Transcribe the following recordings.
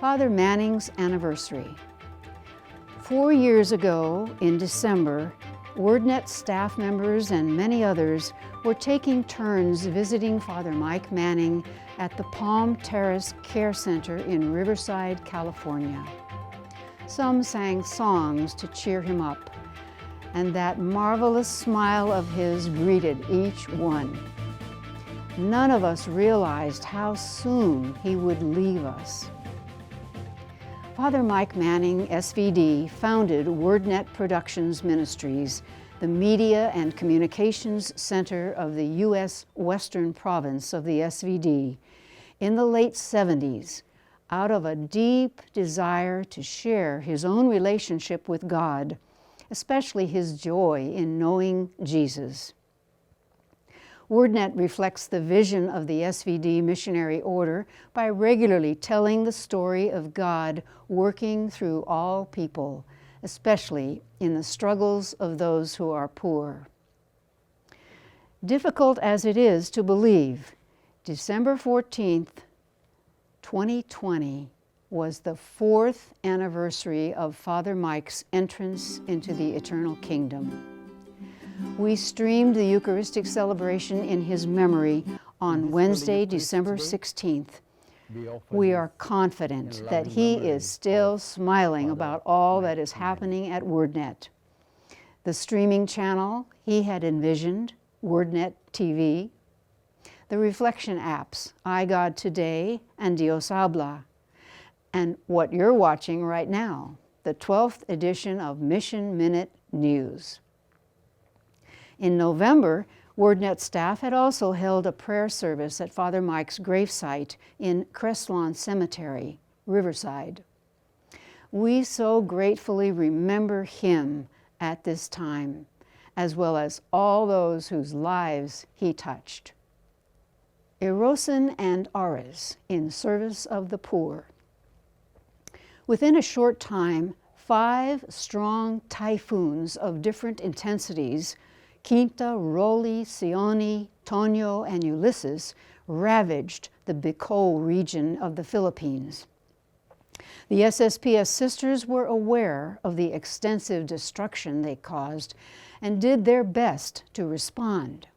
Father Manning's anniversary. 4 years ago, in December, Wordnet staff members and many others were taking turns visiting Father Mike Manning at the Palm Terrace Care Center in Riverside, California. Some sang songs to cheer him up, and that marvelous smile of his greeted each one. None of us realized how soon he would leave us. Father Mike Manning, SVD, founded Wordnet Productions Ministries, the media and communications center of the U.S. Western Province of the SVD, in the late 70s, out of a deep desire to share his own relationship with God, especially his joy in knowing Jesus. Wordnet reflects the vision of the SVD missionary order by regularly telling the story of God working through all people, especially in the struggles of those who are poor. Difficult as it is to believe, December 14th, 2020 was the 4th anniversary of Father Mike's entrance into the eternal kingdom. We streamed the Eucharistic celebration in his memory on Wednesday, December 16th. We are confident that he is still smiling about all that is happening at Wordnet. The streaming channel he had envisioned, Wordnet TV, the reflection apps, iGod Today and Dios Habla, and what you're watching right now, the 12th edition of Mission Minute News. In November, Wordnet staff had also held a prayer service at Father Mike's gravesite in Crestlawn Cemetery, Riverside. We so gratefully remember him at this time, as well as all those whose lives he touched. Erosin and Ares in service of the poor. Within a short time, 5 strong typhoons of different intensities, Quinta, Roli, Sioni, Tonyo, and Ulysses, ravaged the Bicol region of the Philippines. The SSPS sisters were aware of the extensive destruction they caused and did their best to respond.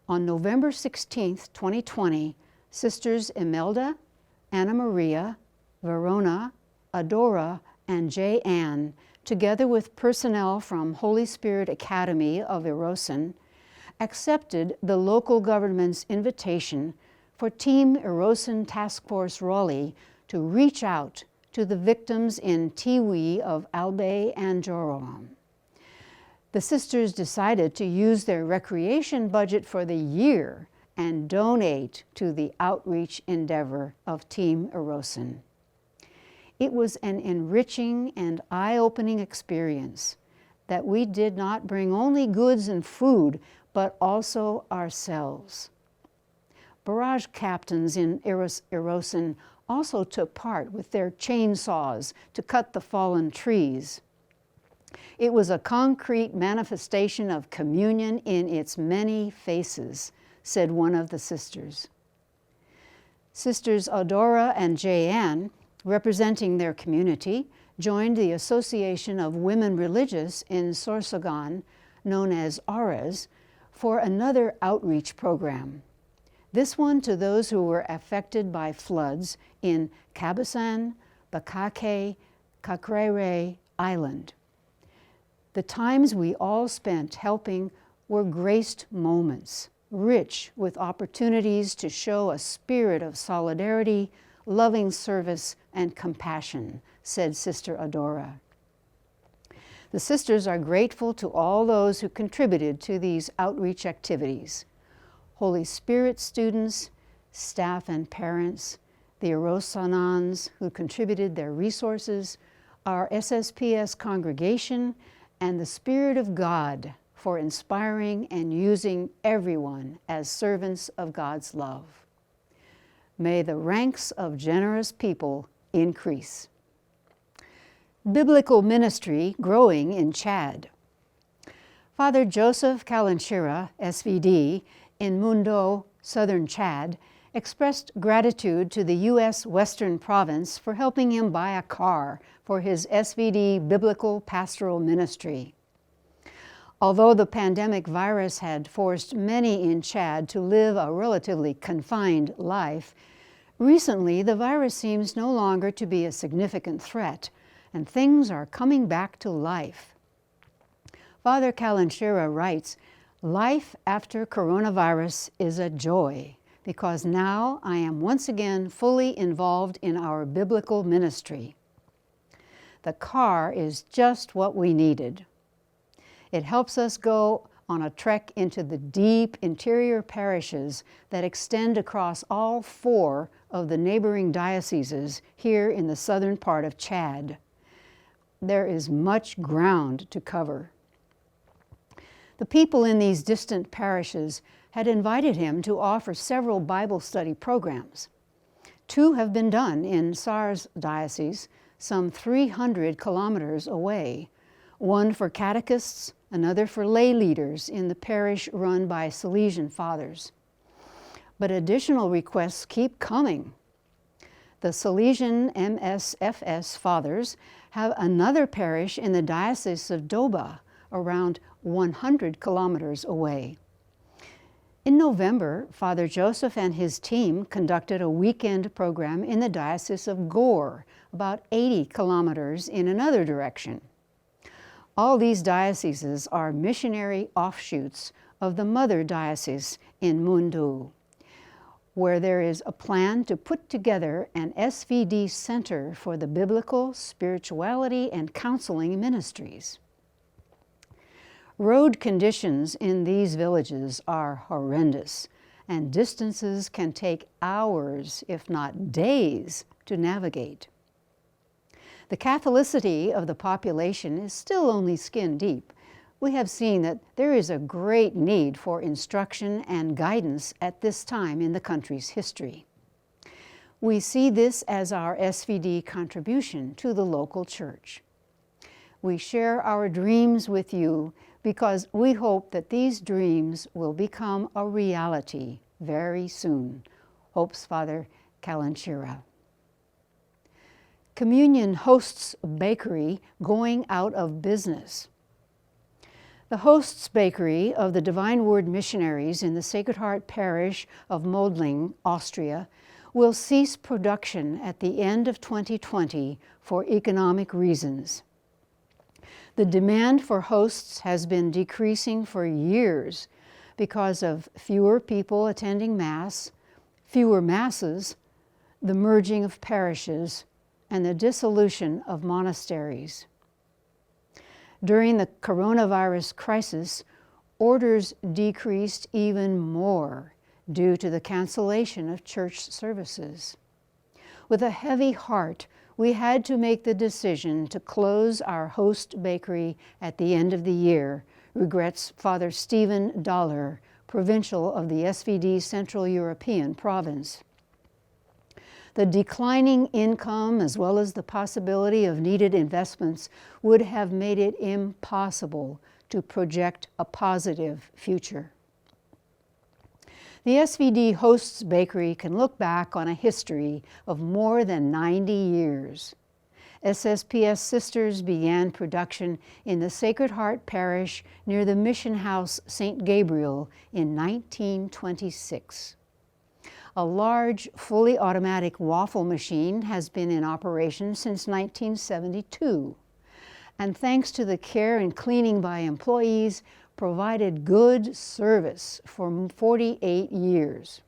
On November 16, 2020, Sisters Imelda, Anna Maria, Verona, Adora, and J. Ann, together with personnel from Holy Spirit Academy of Erosin, accepted the local government's invitation for Team Erosin Task Force Raleigh to reach out to the victims in Tiwi of Albay and Jorolam. The sisters decided to use their recreation budget for the year and donate to the outreach endeavor of Team Erosin. It was an enriching and eye-opening experience that we did not bring only goods and food, but also ourselves. Barrage captains in Erosin also took part with their chainsaws to cut the fallen trees. It was a concrete manifestation of communion in its many faces, said one of the sisters. Sisters Adora and J.Ann, representing their community, joined the Association of Women Religious in Sorsogon, known as ARES, for another outreach program. This one to those who were affected by floods in Cabasan, Bacake, Cacrere Island. The times we all spent helping were graced moments, rich with opportunities to show a spirit of solidarity, loving service, and compassion, said Sister Adora. The sisters are grateful to all those who contributed to these outreach activities. Holy Spirit students, staff and parents, the Erosanans who contributed their resources, our SSPS congregation, and the Spirit of God for inspiring and using everyone as servants of God's love. May the ranks of generous people increase. Biblical ministry growing in Chad. Father Joseph Kalanchira, SVD, in Mundo, southern Chad, expressed gratitude to the U.S. Western Province for helping him buy a car for his SVD Biblical Pastoral Ministry. Although the pandemic virus had forced many in Chad to live a relatively confined life, recently the virus seems no longer to be a significant threat, and things are coming back to life. Father Kalanchira writes, "Life after coronavirus is a joy, because now I am once again fully involved in our biblical ministry. The car is just what we needed. It helps us go on a trek into the deep interior parishes that extend across all 4 of the neighboring dioceses here in the southern part of Chad. There is much ground to cover." The people in these distant parishes had invited him to offer several Bible study programs. 2 have been done in SARS diocese, some 300 kilometers away, one for catechists, another for lay leaders in the parish run by Salesian fathers. But additional requests keep coming. The Salesian MSFS fathers have another parish in the Diocese of Doba, around 100 kilometers away. In November, Father Joseph and his team conducted a weekend program in the Diocese of Gore, about 80 kilometers in another direction. All these dioceses are missionary offshoots of the mother diocese in Mundu, where there is a plan to put together an SVD center for the biblical, spirituality, and counseling ministries. Road conditions in these villages are horrendous, and distances can take hours, if not days, to navigate. The Catholicity of the population is still only skin deep. We have seen that there is a great need for instruction and guidance at this time in the country's history. We see this as our SVD contribution to the local church. We share our dreams with you because we hope that these dreams will become a reality very soon, hopes Father Kalanchira. Communion Hosts Bakery going out of business. The Hosts Bakery of the Divine Word Missionaries in the Sacred Heart Parish of Mödling, Austria, will cease production at the end of 2020 for economic reasons. The demand for hosts has been decreasing for years because of fewer people attending Mass, fewer Masses, the merging of parishes, and the dissolution of monasteries. During the coronavirus crisis, orders decreased even more due to the cancellation of church services. With a heavy heart, we had to make the decision to close our host bakery at the end of the year, regrets Father Stephen Dollar, provincial of the SVD Central European province. The declining income, as well as the possibility of needed investments, would have made it impossible to project a positive future. The SVD Hosts Bakery can look back on a history of more than 90 years. SSPS Sisters began production in the Sacred Heart Parish near the Mission House St. Gabriel in 1926. A large, fully automatic waffle machine has been in operation since 1972, and thanks to the care and cleaning by employees, provided good service for 48 years.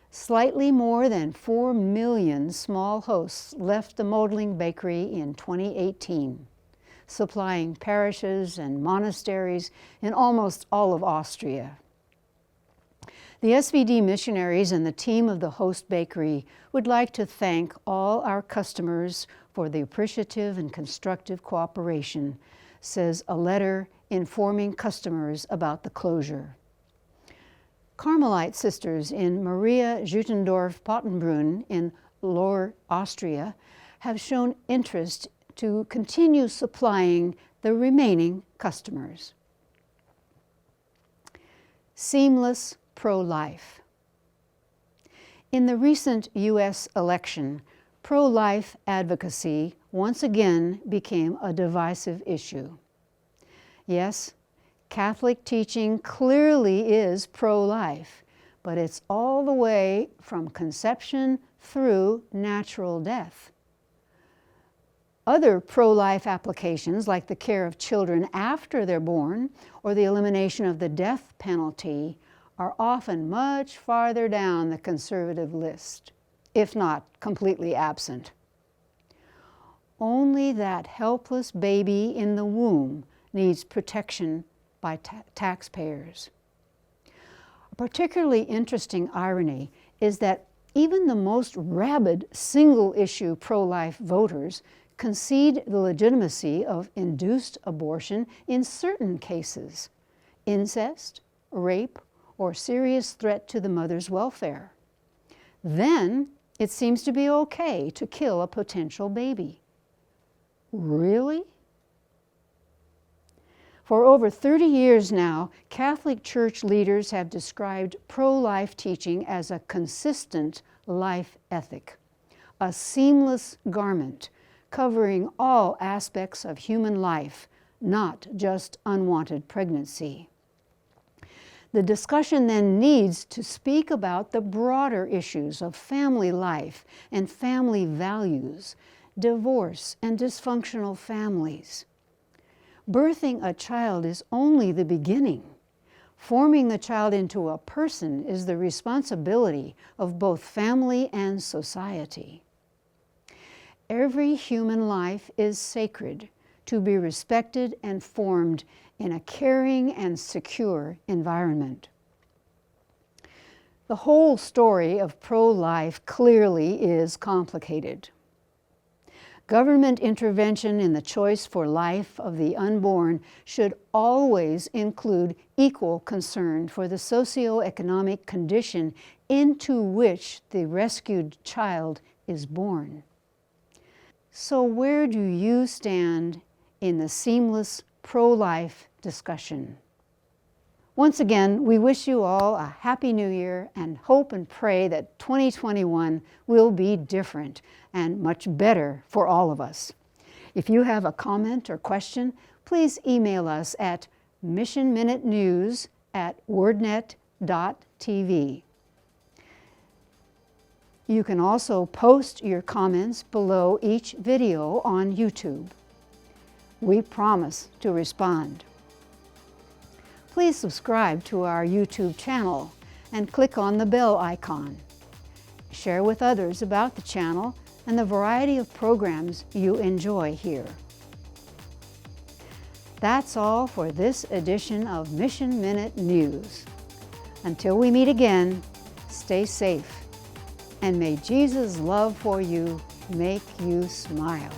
Slightly more than 4 million small hosts left the Mödling Bakery in 2018, supplying parishes and monasteries in almost all of Austria. The SVD missionaries and the team of the Host Bakery would like to thank all our customers for the appreciative and constructive cooperation, says a letter informing customers about the closure. Carmelite sisters in Maria Jutendorf-Pottenbrunn in Lower Austria have shown interest to continue supplying the remaining customers. Seamless ProLife. In the recent U.S. election, pro-life advocacy once again became a divisive issue. Yes, Catholic teaching clearly is pro-life, but it's all the way from conception through natural death. Other pro-life applications, like the care of children after they're born or the elimination of the death penalty, are often much farther down the conservative list, if not completely absent. Only that helpless baby in the womb needs protection by taxpayers. A particularly interesting irony is that even the most rabid single-issue pro-life voters concede the legitimacy of induced abortion in certain cases: incest, rape, or serious threat to the mother's welfare. Then it seems to be okay to kill a potential baby. Really? For over 30 years now, Catholic Church leaders have described pro-life teaching as a consistent life ethic, a seamless garment covering all aspects of human life, not just unwanted pregnancy. The discussion then needs to speak about the broader issues of family life and family values, divorce and dysfunctional families. Birthing a child is only the beginning. Forming the child into a person is the responsibility of both family and society. Every human life is sacred, to be respected and formed in a caring and secure environment. The whole story of pro-life clearly is complicated. Government intervention in the choice for life of the unborn should always include equal concern for the socioeconomic condition into which the rescued child is born. So where do you stand in the seamless pro-life discussion? Once again, we wish you all a Happy New Year and hope and pray that 2021 will be different and much better for all of us. If you have a comment or question, please email us at missionminutenews@wordnet.tv. You can also post your comments below each video on YouTube. We promise to respond. Please subscribe to our YouTube channel and click on the bell icon. Share with others about the channel and the variety of programs you enjoy here. That's all for this edition of Mission Minute News. Until we meet again, stay safe, and may Jesus' love for you make you smile.